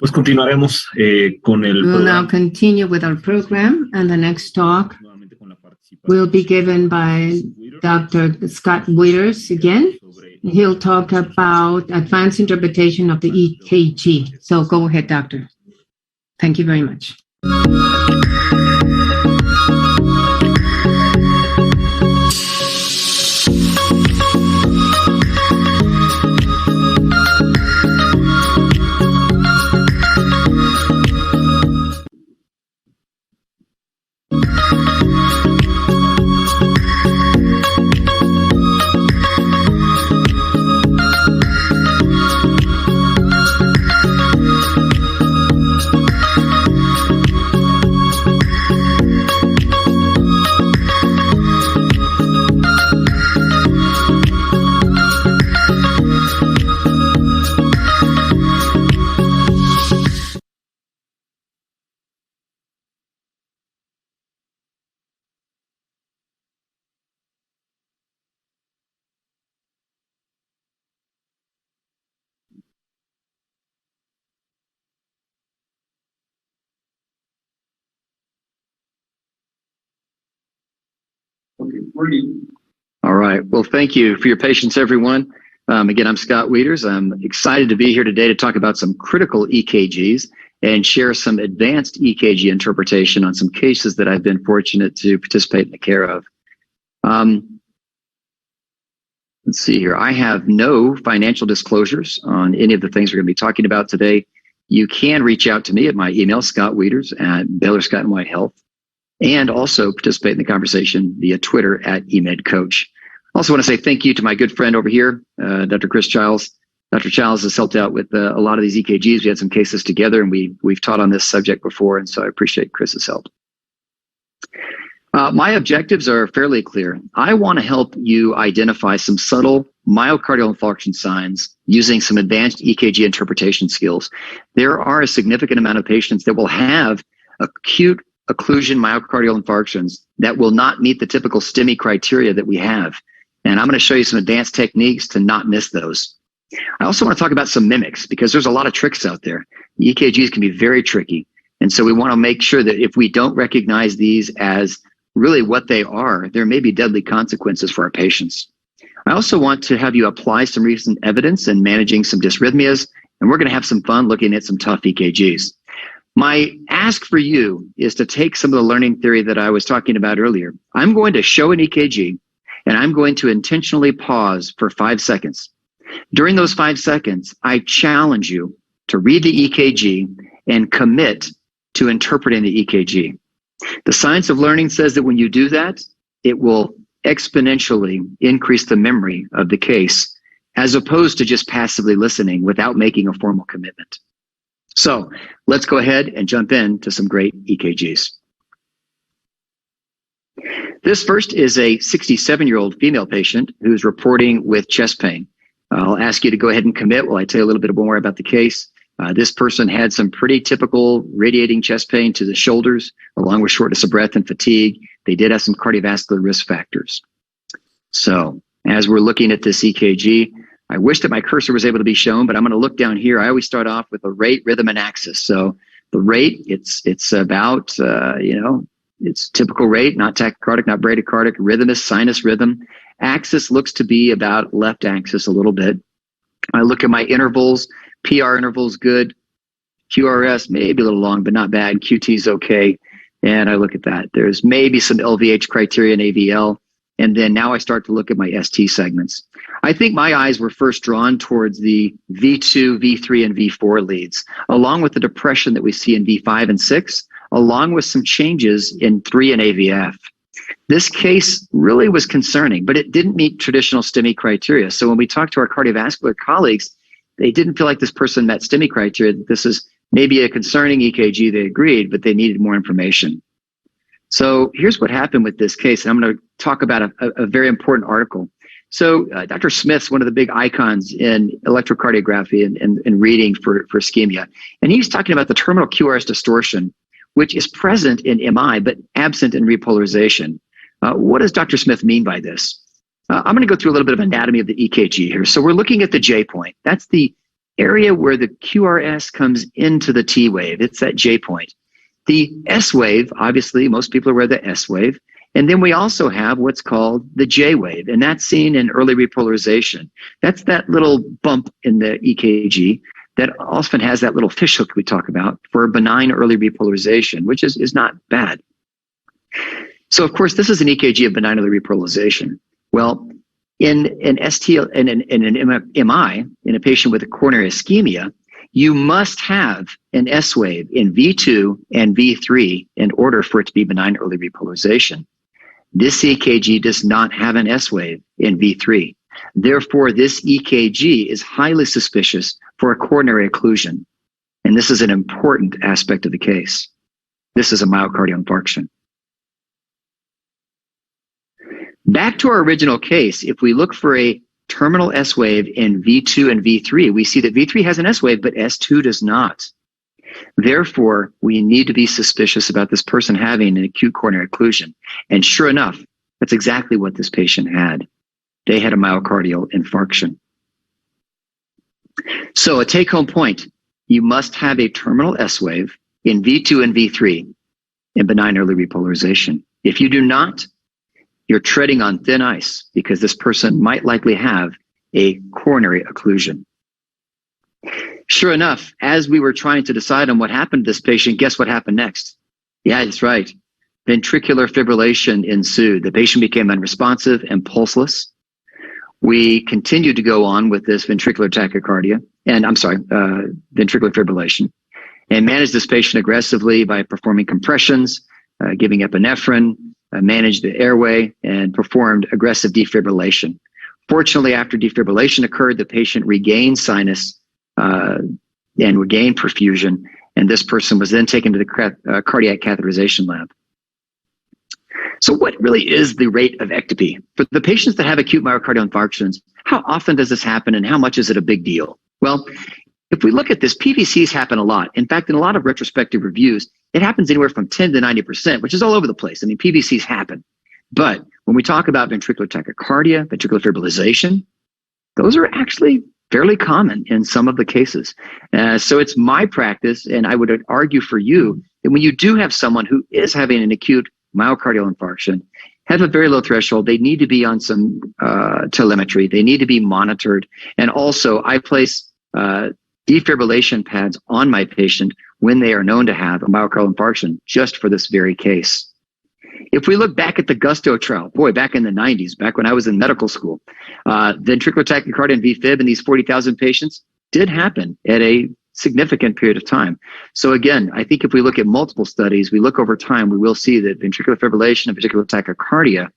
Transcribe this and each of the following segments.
Pues continuaremos con el We will now continue with our program, and the next talk will be given by Dr. Scott Wieters again. He'll talk about advanced interpretation of the EKG. So go ahead, doctor. Thank you very much. All right. Well, thank you for your patience, everyone. Again, I'm Scott Wieters. I'm excited to be here today to talk about some critical EKGs and share some advanced EKG interpretation on some cases that I've been fortunate to participate in the care of. Let's see here. I have no financial disclosures on any of the things we're going to be talking about today. You can reach out to me at my email, scottwieters@Baylor Scott and White Health, and also participate in the conversation via Twitter @eMedCoach. I also want to say thank you to my good friend over here, Dr. Chris Childs. Dr. Childs has helped out with a lot of these EKGs. We had some cases together, and we've taught on this subject before, and so I appreciate Chris's help. My objectives are fairly clear. I want to help you identify some subtle myocardial infarction signs using some advanced EKG interpretation skills. There are a significant amount of patients that will have acute occlusion myocardial infarctions that will not meet the typical STEMI criteria that we have. And I'm going to show you some advanced techniques to not miss those. I also want to talk about some mimics because there's a lot of tricks out there. EKGs can be very tricky. And so we want to make sure that if we don't recognize these as really what they are, there may be deadly consequences for our patients. I also want to have you apply some recent evidence in managing some dysrhythmias, and we're going to have some fun looking at some tough EKGs. My ask for you is to take some of the learning theory that I was talking about earlier. I'm going to show an EKG, and I'm going to intentionally pause for 5 seconds. During those 5 seconds, I challenge you to read the EKG and commit to interpreting the EKG. The science of learning says that when you do that, it will exponentially increase the memory of the case, as opposed to just passively listening without making a formal commitment. So let's go ahead and jump into some great EKGs. This first is a 67-year-old female patient who's reporting with chest pain. I'll ask you to go ahead and commit while I tell you a little bit more about the case. This person had some pretty typical radiating chest pain to the shoulders, along with shortness of breath and fatigue. They did have some cardiovascular risk factors. So as we're looking at this EKG, I wish that my cursor was able to be shown, but I'm going to look down here. I always start off with a rate, rhythm, and axis. So the rate, it's about, it's typical rate, not tachycardic, not bradycardic. Rhythm is sinus rhythm. Axis looks to be about left axis a little bit. I look at my intervals. PR intervals good. QRS maybe a little long, but not bad. QT is okay. And I look at that. There's maybe some LVH criteria in AVL. And then now I start to look at my ST segments. I think my eyes were first drawn towards the V2, V3, and V4 leads, along with the depression that we see in V5 and 6, along with some changes in 3 and AVF. This case really was concerning, but it didn't meet traditional STEMI criteria. So when we talked to our cardiovascular colleagues, they didn't feel like this person met STEMI criteria. This is maybe a concerning EKG. They agreed, but they needed more information. So here's what happened with this case. And I'm going to talk about a very important article. So Dr. Smith's one of the big icons in electrocardiography and reading for ischemia. And he's talking about the terminal QRS distortion, which is present in MI, but absent in repolarization. What does Dr. Smith mean by this? I'm going to go through a little bit of anatomy of the EKG here. So we're looking at the J point. That's the area where the QRS comes into the T wave. It's that J point. The S wave, obviously, most people are aware of the S wave. And then we also have what's called the J wave, and that's seen in early repolarization. That's that little bump in the EKG that often has that little fishhook we talk about for benign early repolarization, which is not bad. So, of course, this is an EKG of benign early repolarization. Well, in an MI, in a patient with a coronary ischemia, you must have an S wave in V2 and V3 in order for it to be benign early repolarization. This EKG does not have an S wave in V3. Therefore, this EKG is highly suspicious for a coronary occlusion. And this is an important aspect of the case. This is a myocardial infarction. Back to our original case, if we look for a terminal S wave in V2 and V3, we see that V3 has an S wave, but S2 does not. Therefore, we need to be suspicious about this person having an acute coronary occlusion. And sure enough, that's exactly what this patient had. They had a myocardial infarction. So a take-home point, you must have a terminal S wave in V2 and V3 in benign early repolarization. If you do not, you're treading on thin ice because this person might likely have a coronary occlusion. Sure enough, as we were trying to decide on what happened to this patient, guess what happened next? Yeah, that's right. Ventricular fibrillation ensued. The patient became unresponsive and pulseless. We continued to go on with this ventricular tachycardia, ventricular fibrillation, and managed this patient aggressively by performing compressions, giving epinephrine, managed the airway, and performed aggressive defibrillation. Fortunately, after defibrillation occurred, the patient regained sinus and regained perfusion, and this person was then taken to the cardiac catheterization lab. So what really is the rate of ectopy? For the patients that have acute myocardial infarctions, how often does this happen and how much is it a big deal? Well, if we look at this, PVCs happen a lot. In fact, in a lot of retrospective reviews, it happens anywhere from 10 to 90%, which is all over the place. I mean, PVCs happen. But when we talk about ventricular tachycardia, ventricular fibrillation, those are actually fairly common in some of the cases. So it's my practice, and I would argue for you, that when you do have someone who is having an acute myocardial infarction, have a very low threshold, they need to be on some telemetry. They need to be monitored. And also, I place defibrillation pads on my patient when they are known to have a myocardial infarction, just for this very case. If we look back at the Gusto trial, back in the 90s, back when I was in medical school, ventricular tachycardia and VFib in these 40,000 patients did happen at a significant period of time. So again, I think if we look at multiple studies, we look over time, we will see that ventricular fibrillation and ventricular tachycardia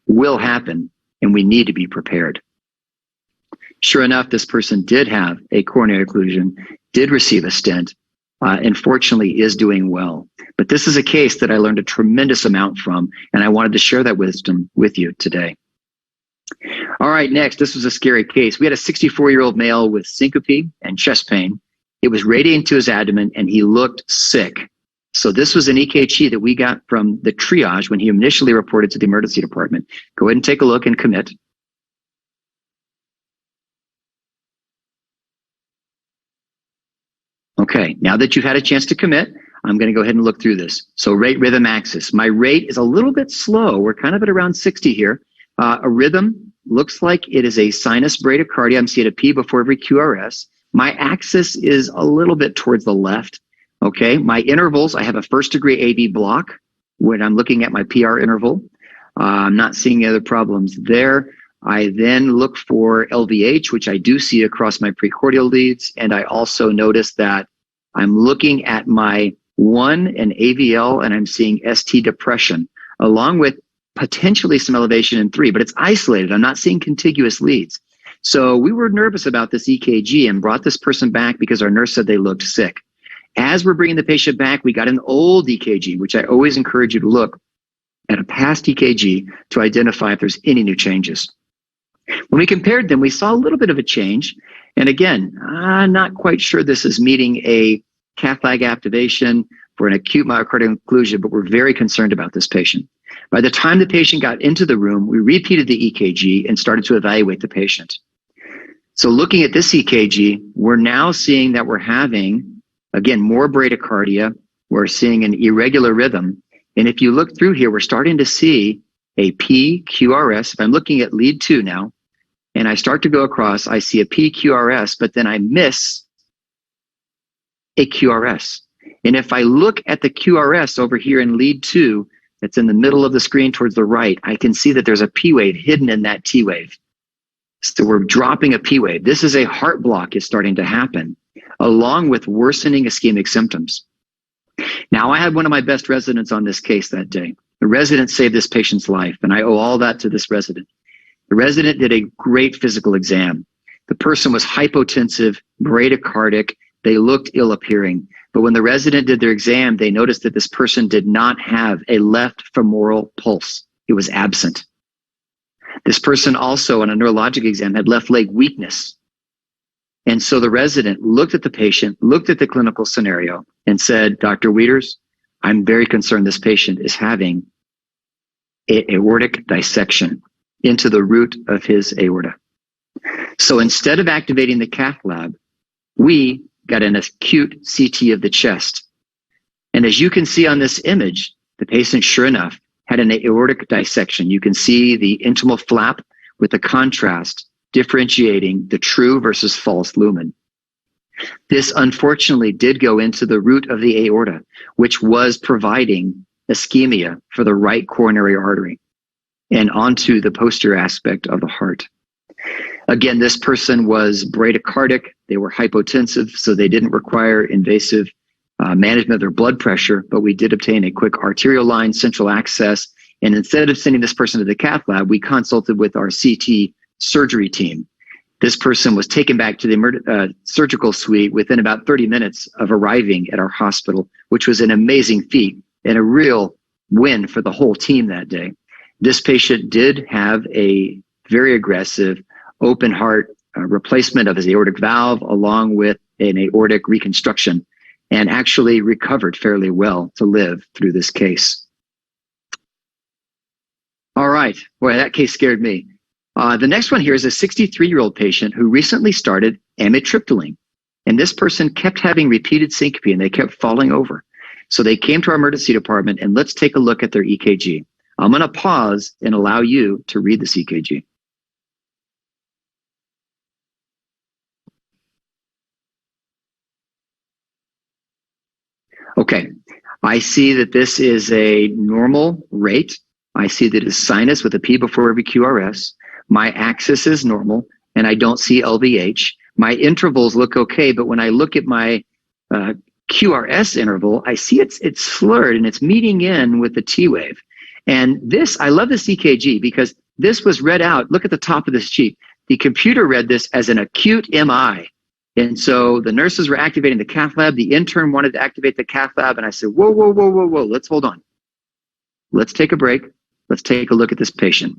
will happen, and we need to be prepared. Sure enough, this person did have a coronary occlusion, did receive a stent, and fortunately is doing well. But this is a case that I learned a tremendous amount from, and I wanted to share that wisdom with you today. All right, next, this was a scary case. We had a 64-year-old male with syncope and chest pain. It was radiating to his abdomen, and he looked sick. So this was an EKG that we got from the triage when he initially reported to the emergency department. Go ahead and take a look and commit. Okay, now that you've had a chance to commit, I'm going to go ahead and look through this. So rate rhythm axis. My rate is a little bit slow. We're kind of at around 60 here. A rhythm looks like it is a sinus bradycardia. I'm seeing a P before every QRS. My axis is a little bit towards the left. Okay, my intervals, I have a first degree AV block when I'm looking at my PR interval. I'm not seeing other problems there. I then look for LVH, which I do see across my precordial leads. And I also notice that I'm looking at my 1 and AVL, and I'm seeing ST depression, along with potentially some elevation in 3, but it's isolated. I'm not seeing contiguous leads. So we were nervous about this EKG and brought this person back because our nurse said they looked sick. As we're bringing the patient back, we got an old EKG, which I always encourage you to look at a past EKG to identify if there's any new changes. When we compared them, we saw a little bit of a change. And again, I'm not quite sure this is meeting a cath lag activation for an acute myocardial occlusion, but we're very concerned about this patient. By the time the patient got into the room, we repeated the EKG and started to evaluate the patient. So looking at this EKG, we're now seeing that we're having, again, more bradycardia. We're seeing an irregular rhythm. And if you look through here, we're starting to see a PQRS. If I'm looking at lead 2 now, and I start to go across, I see a PQRS, but then I miss a QRS. And if I look at the QRS over here in lead 2, that's in the middle of the screen towards the right, I can see that there's a P wave hidden in that T wave. So we're dropping a P wave. This is a heart block is starting to happen, along with worsening ischemic symptoms. Now, I had one of my best residents on this case that day. The resident saved this patient's life, and I owe all that to this resident. The resident did a great physical exam. The person was hypotensive, bradycardic. They looked ill-appearing. But when the resident did their exam, they noticed that this person did not have a left femoral pulse. It was absent. This person also, on a neurologic exam, had left leg weakness. And so the resident looked at the patient, looked at the clinical scenario, and said, Dr. Wieters, I'm very concerned this patient is having an aortic dissection into the root of his aorta. So instead of activating the cath lab, we got an acute CT of the chest. And as you can see on this image, the patient, sure enough, had an aortic dissection. You can see the intimal flap with the contrast differentiating the true versus false lumen. This unfortunately did go into the root of the aorta, which was providing ischemia for the right coronary artery and onto the posterior aspect of the heart. Again, this person was bradycardic. They were hypotensive, so they didn't require invasive management of their blood pressure, but we did obtain a quick arterial line, central access. And instead of sending this person to the cath lab, we consulted with our CT surgery team. This person was taken back to the surgical suite within about 30 minutes of arriving at our hospital, which was an amazing feat and a real win for the whole team that day. This patient did have a very aggressive open heart replacement of his aortic valve along with an aortic reconstruction, and actually recovered fairly well to live through this case. All right, boy, that case scared me. The next one here is a 63-year-old patient who recently started amitriptyline. And this person kept having repeated syncope and they kept falling over. So they came to our emergency department, and let's take a look at their EKG. I'm going to pause and allow you to read this EKG. Okay, I see that this is a normal rate. I see that it's sinus with a P before every QRS. My axis is normal, and I don't see LVH. My intervals look okay, but when I look at my QRS interval, I see it's slurred and it's meeting in with the T wave. And this, I love this EKG because this was read out. Look at the top of this sheet. The computer read this as an acute MI. And so the nurses were activating the cath lab. The intern wanted to activate the cath lab. And I said, whoa, whoa, whoa, whoa, whoa, let's hold on. Let's take a break. Let's take a look at this patient.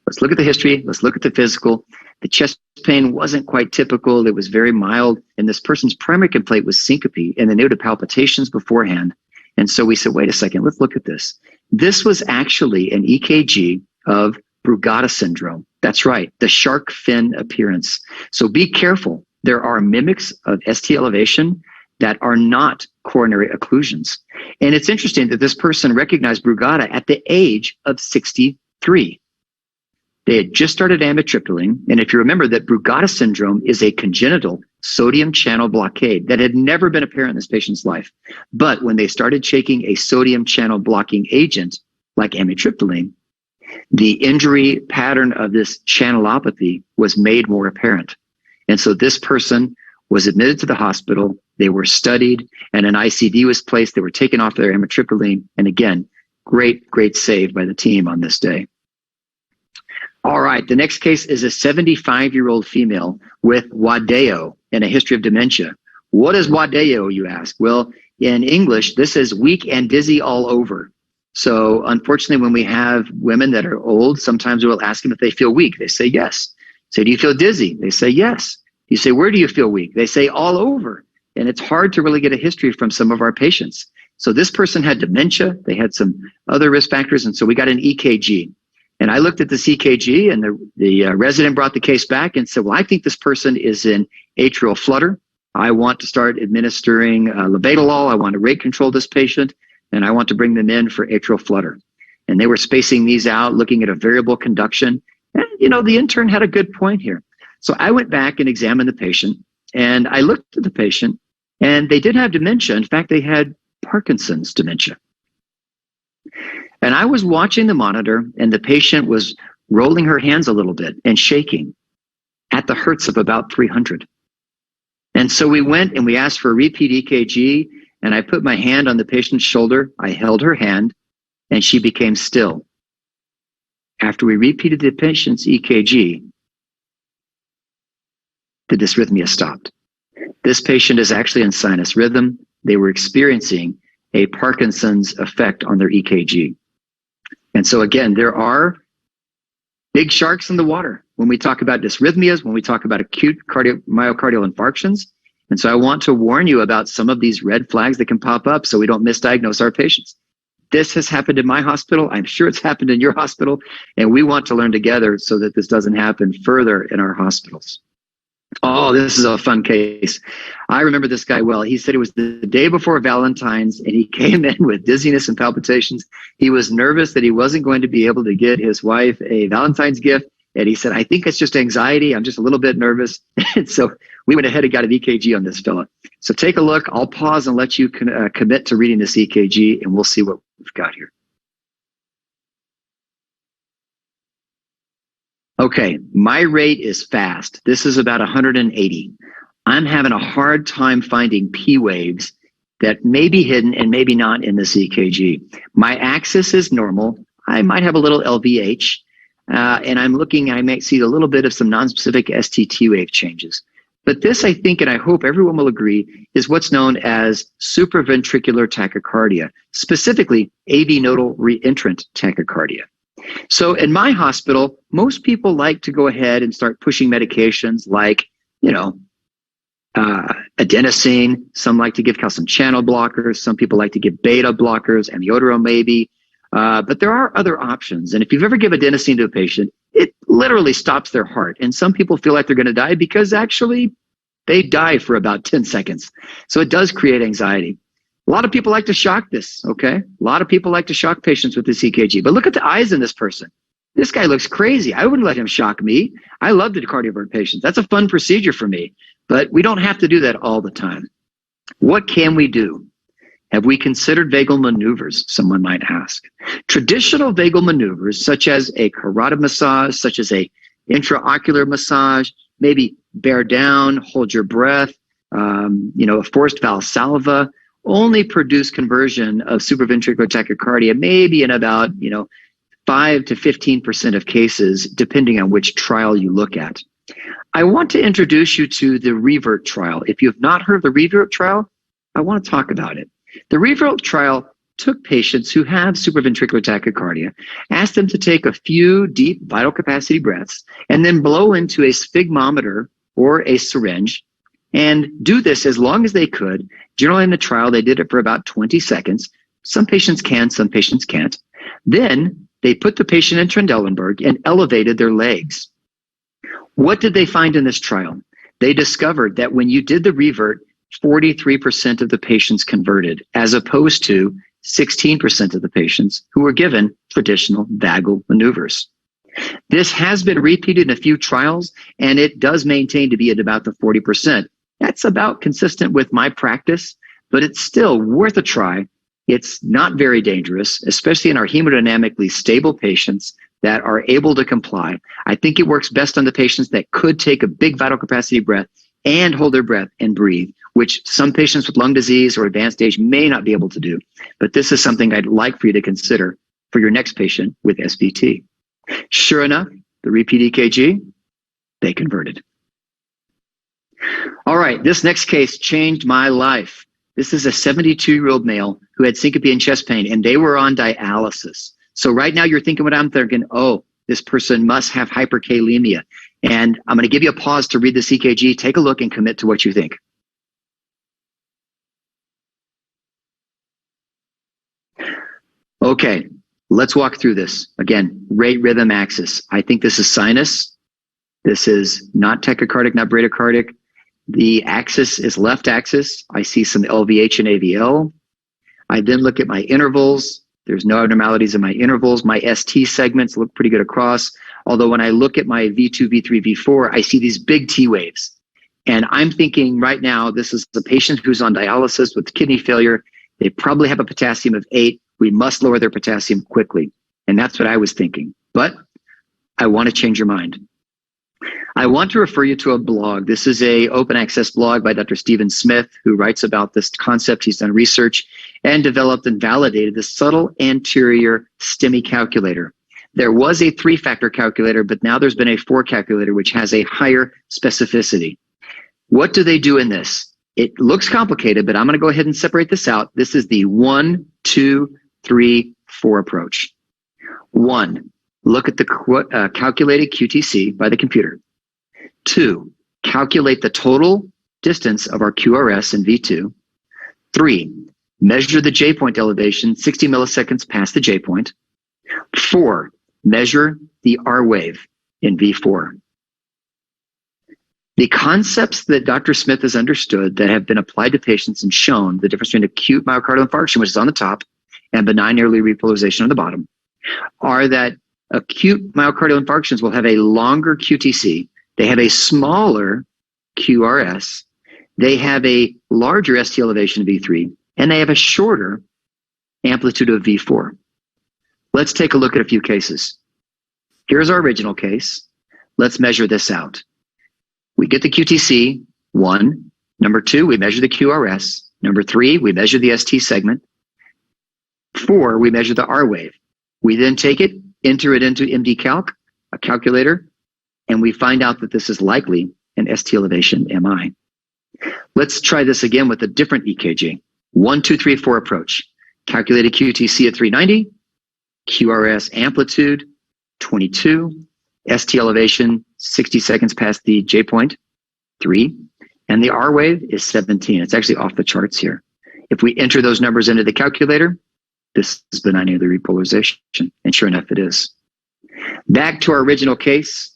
Let's look at the history. Let's look at the physical. The chest pain wasn't quite typical. It was very mild. And this person's primary complaint was syncope, and they noted palpitations beforehand. And so we said, wait a second, let's look at this. This was actually an EKG of Brugada syndrome. That's right, the shark fin appearance. So be careful. There are mimics of ST elevation that are not coronary occlusions. And it's interesting that this person recognized Brugada at the age of 63. They had just started amitriptyline. And if you remember that Brugada syndrome is a congenital sodium channel blockade that had never been apparent in this patient's life. But when they started taking a sodium channel blocking agent like amitriptyline, the injury pattern of this channelopathy was made more apparent. And so this person was admitted to the hospital. They were studied, and an ICD was placed. They were taken off their amitriptyline. And again, great, great save by the team on this day. All right, the next case is a 75-year-old female with Wadeo and a history of dementia. What is Wadeo, you ask? Well, in English, this is weak and dizzy all over. So unfortunately, when we have women that are old, sometimes we'll ask them if they feel weak. They say yes. Say, do you feel dizzy? They say yes. You say, where do you feel weak? They say all over. And it's hard to really get a history from some of our patients. So this person had dementia. They had some other risk factors. And so we got an EKG. And I looked at the EKG, and the resident brought the case back and said, well, I think this person is in atrial flutter. I want to start administering labetalol. I want to rate control this patient, and I want to bring them in for atrial flutter. And they were spacing these out, looking at a variable conduction. And, the intern had a good point here. So I went back and examined the patient, and I looked at the patient, and they did have dementia. In fact, they had Parkinson's dementia. And I was watching the monitor, and the patient was rolling her hands a little bit and shaking at the hertz of about 300. And so we went and we asked for a repeat EKG, and I put my hand on the patient's shoulder. I held her hand, and she became still. After we repeated the patient's EKG, the dysrhythmia stopped. This patient is actually in sinus rhythm. They were experiencing a Parkinson's effect on their EKG. And so again, there are big sharks in the water when we talk about dysrhythmias, when we talk about acute myocardial infarctions. And so I want to warn you about some of these red flags that can pop up so we don't misdiagnose our patients. This has happened in my hospital. I'm sure it's happened in your hospital. And we want to learn together so that this doesn't happen further in our hospitals. Oh, this is a fun case. I remember this guy well. He said it was the day before Valentine's, and he came in with dizziness and palpitations. He was nervous that he wasn't going to be able to get his wife a Valentine's gift. And he said, I think it's just anxiety. I'm just a little bit nervous. And so we went ahead and got an EKG on this fella. So take a look. I'll pause and let you commit to reading this EKG, and we'll see what we've got here. Okay, my rate is fast. This is about 180. I'm having a hard time finding P waves that may be hidden and maybe not in this EKG. My axis is normal. I might have a little LVH, and I'm looking, I might see a little bit of some nonspecific STT wave changes. But this, I think, and I hope everyone will agree, is what's known as supraventricular tachycardia, specifically AV nodal reentrant tachycardia. So in my hospital, most people like to go ahead and start pushing medications like, adenosine. Some like to give calcium channel blockers. Some people like to give beta blockers, amiodarone maybe. But there are other options. And if you've ever given adenosine to a patient, it literally stops their heart. And some people feel like they're going to die because actually they die for about 10 seconds. So it does create anxiety. A lot of people like to shock this, okay? A lot of people like to shock patients with this EKG. But look at the eyes in this person. This guy looks crazy. I wouldn't let him shock me. I love to cardiovert patients. That's a fun procedure for me. But we don't have to do that all the time. What can we do? Have we considered vagal maneuvers, someone might ask? Traditional vagal maneuvers, such as a carotid massage, such as a intraocular massage, maybe bear down, hold your breath, a forced Valsalva, only produce conversion of supraventricular tachycardia maybe in about 5 to 15% of cases, depending on which trial you look at. I want to introduce you to the REVERT trial. If you have not heard of the REVERT trial, I want to talk about it. The REVERT trial took patients who have supraventricular tachycardia, asked them to take a few deep vital capacity breaths, and then blow into a sphygmometer or a syringe, and do this as long as they could. Generally in the trial, they did it for about 20 seconds. Some patients can, some patients can't. Then they put the patient in Trendelenburg and elevated their legs. What did they find in this trial? They discovered that when you did the REVERT, 43% of the patients converted, as opposed to 16% of the patients who were given traditional vagal maneuvers. This has been repeated in a few trials, and it does maintain to be at about the 40%. That's about consistent with my practice, but it's still worth a try. It's not very dangerous, especially in our hemodynamically stable patients that are able to comply. I think it works best on the patients that could take a big vital capacity breath and hold their breath and breathe, which some patients with lung disease or advanced age may not be able to do. But this is something I'd like for you to consider for your next patient with SVT. Sure enough, the repeat EKG, they converted. All right, this next case changed my life. This is a 72-year-old male who had syncope and chest pain, and they were on dialysis. So right now you're thinking what I'm thinking, oh, this person must have hyperkalemia. And I'm going to give you a pause to read this EKG. Take a look and commit to what you think. Okay, Let's walk through this. Again, rate rhythm axis. I think this is sinus. This is not tachycardic, not bradycardic. The axis is left axis. I see some LVH and AVL. I then look at my intervals. There's no abnormalities in my intervals. My ST segments look pretty good across. Although when I look at my V2, V3, V4, I see these big T waves. And I'm thinking right now, this is a patient who's on dialysis with kidney failure. They probably have a potassium of 8. We must lower their potassium quickly. And that's what I was thinking. But I want to change your mind. I want to refer you to a blog. This is a open access blog by Dr. Stephen Smith, who writes about this concept. He's done research and developed and validated the subtle anterior STEMI calculator. There was a 3-factor calculator, but now there's been a 4 calculator, which has a higher specificity. What do they do in this? It looks complicated, but I'm going to go ahead and separate this out. This is the 1, 2, 3, 4 approach. 1, look at the calculated QTC by the computer. 2, calculate the total distance of our QRS in V2. 3, measure the J point elevation 60 milliseconds past the J point. 4, measure the R wave in V4. The concepts that Dr. Smith has understood that have been applied to patients and shown the difference between acute myocardial infarction, which is on the top, and benign early repolarization on the bottom, are that acute myocardial infarctions will have a longer QTC, they have a smaller QRS, they have a larger ST elevation of V3, and they have a shorter amplitude of V4. Let's take a look at a few cases. Here's our original case. Let's measure this out. We get the QTC, 1. Number 2, we measure the QRS. Number 3, we measure the ST segment. 4, we measure the R wave. We then take it, enter it into MD-Calc, a calculator, and we find out that this is likely an ST elevation MI. Let's try this again with a different EKG. 1, 2, 3, 4 approach. Calculated QTC at 390, QRS amplitude 22, ST elevation 60 seconds past the J point 3, and the R wave is 17. It's actually off the charts here. If we enter those numbers into the calculator, this is benign early repolarization, and sure enough, it is. Back to our original case,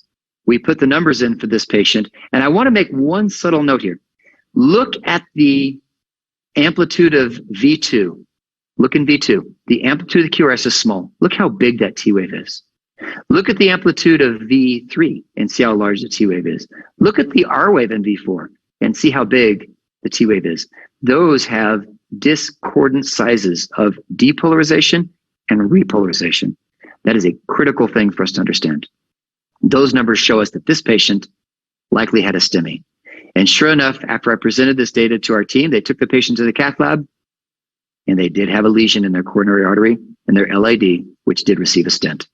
we put the numbers in for this patient, and I want to make one subtle note here. Look at the amplitude of V2. Look in V2. The amplitude of the QRS is small. Look how big that T wave is. Look at the amplitude of V3 and see how large the T wave is. Look at the R wave in V4 and see how big the T wave is. Those have discordant sizes of depolarization and repolarization. That is a critical thing for us to understand. Those numbers show us that this patient likely had a STEMI. And sure enough, after I presented this data to our team, they took the patient to the cath lab, and they did have a lesion in their coronary artery and their LAD, which did receive a stent.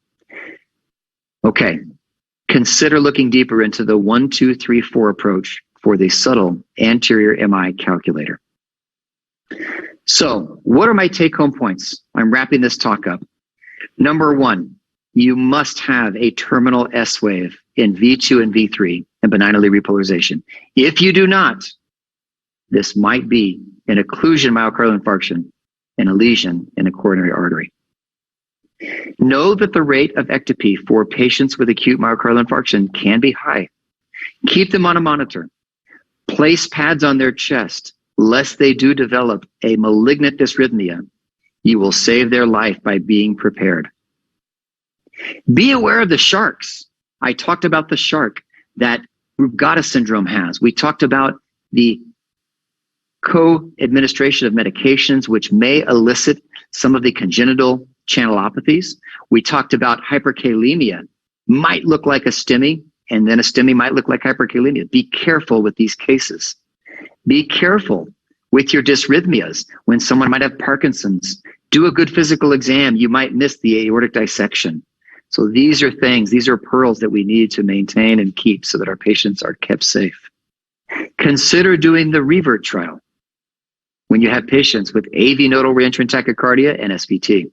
Okay, consider looking deeper into the 1, 2, 3, 4 approach for the subtle anterior MI calculator. So, what are my take-home points? I'm wrapping this talk up. Number 1, you must have a terminal S wave in V2 and V3 and benign early repolarization. If you do not, this might be an occlusion myocardial infarction and a lesion in a coronary artery. Know that the rate of ectopy for patients with acute myocardial infarction can be high. Keep them on a monitor. Place pads on their chest, lest they do develop a malignant dysrhythmia. You will save their life by being prepared. Be aware of the sharks. I talked about the shark that Brugada syndrome has. We talked about the co-administration of medications, which may elicit some of the congenital channelopathies. We talked about hyperkalemia might look like a STEMI, and then a STEMI might look like hyperkalemia. Be careful with these cases. Be careful with your dysrhythmias when someone might have Parkinson's. Do a good physical exam. You might miss the aortic dissection. So these are things, these are pearls that we need to maintain and keep so that our patients are kept safe. Consider doing the REVERT trial when you have patients with AV nodal reentrant tachycardia and SVT.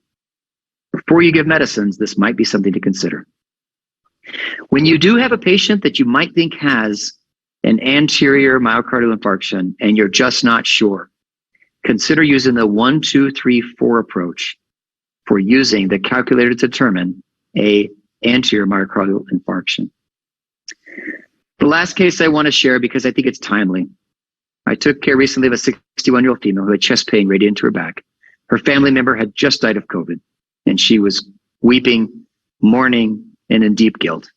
Before you give medicines, this might be something to consider. When you do have a patient that you might think has an anterior myocardial infarction and you're just not sure, consider using the 1, 2, 3, 4 approach for using the calculator to determine a anterior myocardial infarction. The last case I want to share, because I think it's timely. I took care recently of a 61-year-old female who had chest pain radiating to her back. Her family member had just died of COVID, and she was weeping, mourning, and in deep guilt.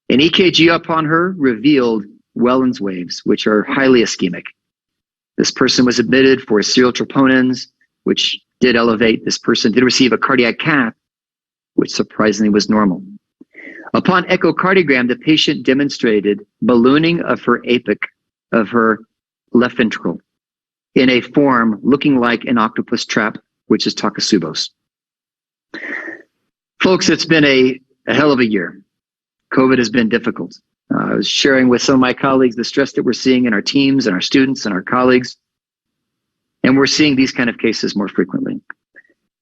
An EKG upon her revealed Wellens waves, which are highly ischemic. This person was admitted for serial troponins, which did elevate. This person did receive a cardiac cath, which surprisingly was normal. Upon echocardiogram, the patient demonstrated ballooning of her apic of her left ventricle in a form looking like an octopus trap, which is Takasubos. Folks, it's been a hell of a year. COVID has been difficult. I was sharing with some of my colleagues the stress that we're seeing in our teams and our students and our colleagues. And we're seeing these kind of cases more frequently.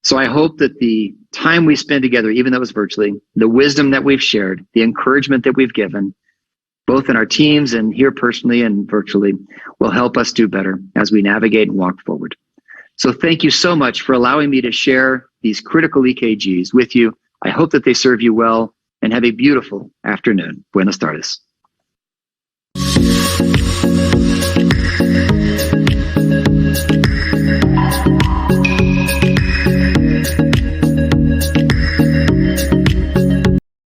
So I hope that the time we spend together, even though it was virtually, the wisdom that we've shared, the encouragement that we've given, both in our teams and here personally and virtually, will help us do better as we navigate and walk forward. So thank you so much for allowing me to share these critical EKGs with you. I hope that they serve you well, and have a beautiful afternoon. Buenas tardes.